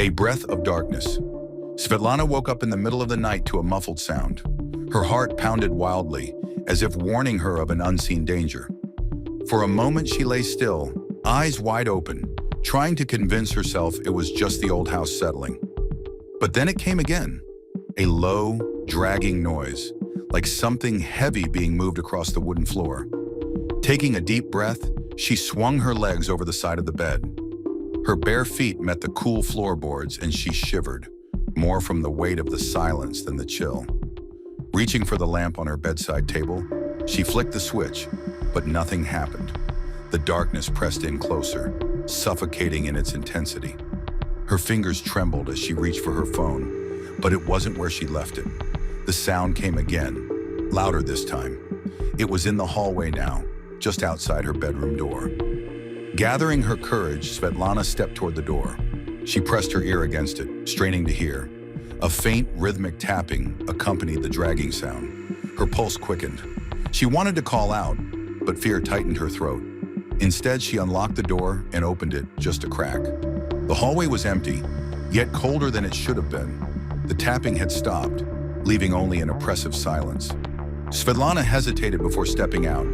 A breath of darkness. Svetlana woke up in the middle of the night to a muffled sound. Her heart pounded wildly, as if warning her of an unseen danger. For a moment she lay still, eyes wide open, trying to convince herself it was just the old house settling. But then it came again, a low, dragging noise, like something heavy being moved across the wooden floor. Taking a deep breath, she swung her legs over the side of the bed. Her bare feet met the cool floorboards and she shivered, more from the weight of the silence than the chill. Reaching for the lamp on her bedside table, she flicked the switch, but nothing happened. The darkness pressed in closer, suffocating in its intensity. Her fingers trembled as she reached for her phone, but it wasn't where she left it. The sound came again, louder this time. It was in the hallway now, just outside her bedroom door. Gathering her courage, Svetlana stepped toward the door. She pressed her ear against it, straining to hear. A faint, rhythmic tapping accompanied the dragging sound. Her pulse quickened. She wanted to call out, but fear tightened her throat. Instead, she unlocked the door and opened it just a crack. The hallway was empty, yet colder than it should have been. The tapping had stopped, leaving only an oppressive silence. Svetlana hesitated before stepping out.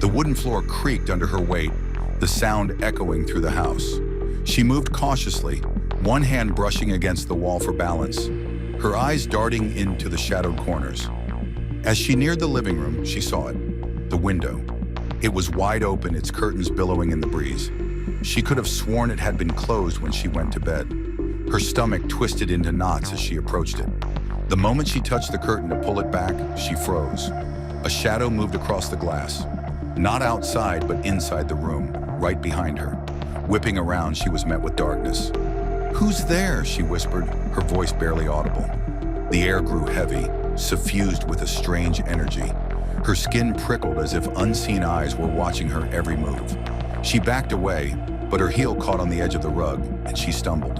The wooden floor creaked under her weight, the sound echoing through the house. She moved cautiously, one hand brushing against the wall for balance, her eyes darting into the shadowed corners. As she neared the living room, she saw it, the window. It was wide open, its curtains billowing in the breeze. She could have sworn it had been closed when she went to bed. Her stomach twisted into knots as she approached it. The moment she touched the curtain to pull it back, she froze. A shadow moved across the glass. Not outside, but inside the room, right behind her. Whipping around, she was met with darkness. "Who's there?" she whispered, her voice barely audible. The air grew heavy, suffused with a strange energy. Her skin prickled as if unseen eyes were watching her every move. She backed away, but her heel caught on the edge of the rug, and she stumbled.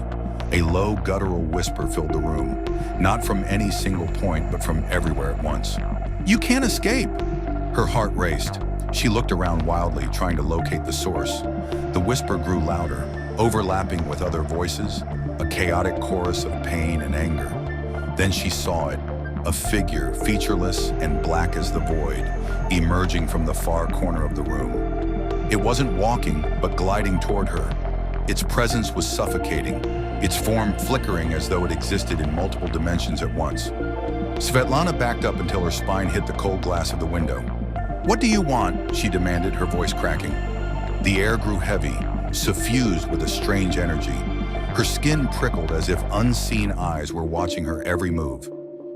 A low, guttural whisper filled the room, not from any single point, but from everywhere at once. "You can't escape!" Her heart raced. She looked around wildly, trying to locate the source. The whisper grew louder, overlapping with other voices, a chaotic chorus of pain and anger. Then she saw it, a figure, featureless and black as the void, emerging from the far corner of the room. It wasn't walking, but gliding toward her. Its presence was suffocating, its form flickering as though it existed in multiple dimensions at once. Svetlana backed up until her spine hit the cold glass of the window. "What do you want?" she demanded, her voice cracking. The air grew heavy, suffused with a strange energy. Her skin prickled as if unseen eyes were watching her every move.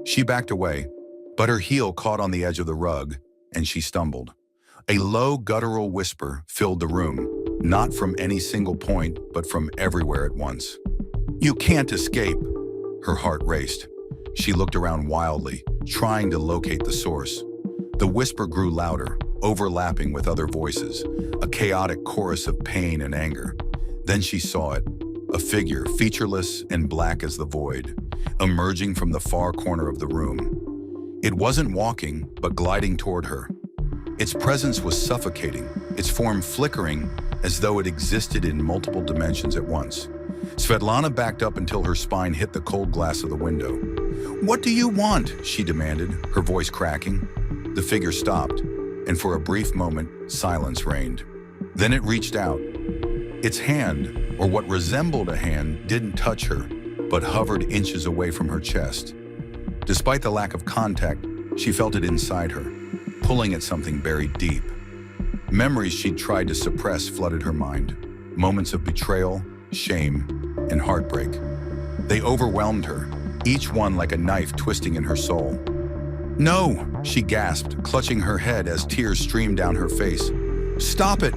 She backed away, but her heel caught on the edge of the rug, and she stumbled. A low, guttural whisper filled the room, not from any single point, but from everywhere at once. "You can't escape!" Her heart raced. She looked around wildly, trying to locate the source. The whisper grew louder, overlapping with other voices, a chaotic chorus of pain and anger. Then she saw it, a figure featureless and black as the void, emerging from the far corner of the room. It wasn't walking, but gliding toward her. Its presence was suffocating, its form flickering as though it existed in multiple dimensions at once. Svetlana backed up until her spine hit the cold glass of the window. "What do you want?" she demanded, her voice cracking. The figure stopped, and for a brief moment, silence reigned. Then it reached out. Its hand, or what resembled a hand, didn't touch her, but hovered inches away from her chest. Despite the lack of contact, she felt it inside her, pulling at something buried deep. Memories she'd tried to suppress flooded her mind. Moments of betrayal, shame, and heartbreak. They overwhelmed her, each one like a knife twisting in her soul. "No!" she gasped, clutching her head as tears streamed down her face. "Stop it!"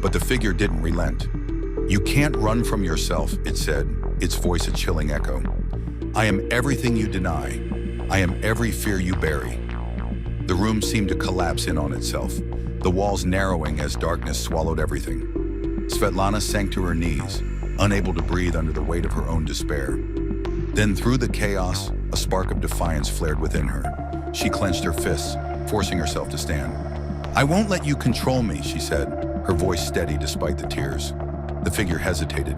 But the figure didn't relent. "You can't run from yourself," it said, its voice a chilling echo. "I am everything you deny. I am every fear you bury." The room seemed to collapse in on itself, the walls narrowing as darkness swallowed everything. Svetlana sank to her knees, unable to breathe under the weight of her own despair. Then through the chaos, a spark of defiance flared within her. She clenched her fists, forcing herself to stand. "I won't let you control me," she said, her voice steady despite the tears. The figure hesitated,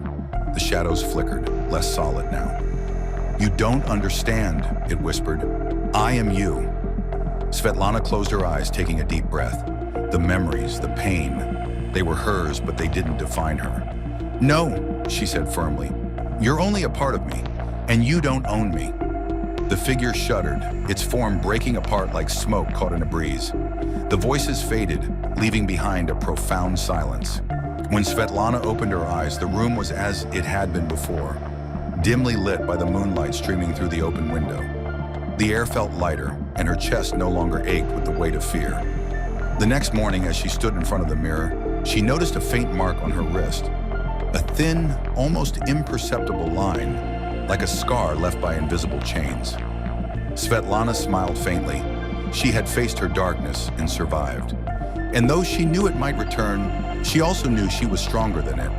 The shadows flickered, less solid now. "You don't understand," it whispered. "I am you." Svetlana closed her eyes, taking a deep breath. The memories, the pain, they were hers, but they didn't define her. "No," she said firmly. "You're only a part of me, and you don't own me." The figure shuddered, its form breaking apart like smoke caught in a breeze. The voices faded, leaving behind a profound silence. When Svetlana opened her eyes, the room was as it had been before, dimly lit by the moonlight streaming through the open window. The air felt lighter, and her chest no longer ached with the weight of fear. The next morning, as she stood in front of the mirror, she noticed a faint mark on her wrist. A thin, almost imperceptible line, like a scar left by invisible chains. Svetlana smiled faintly. She had faced her darkness and survived. And though she knew it might return, she also knew she was stronger than it.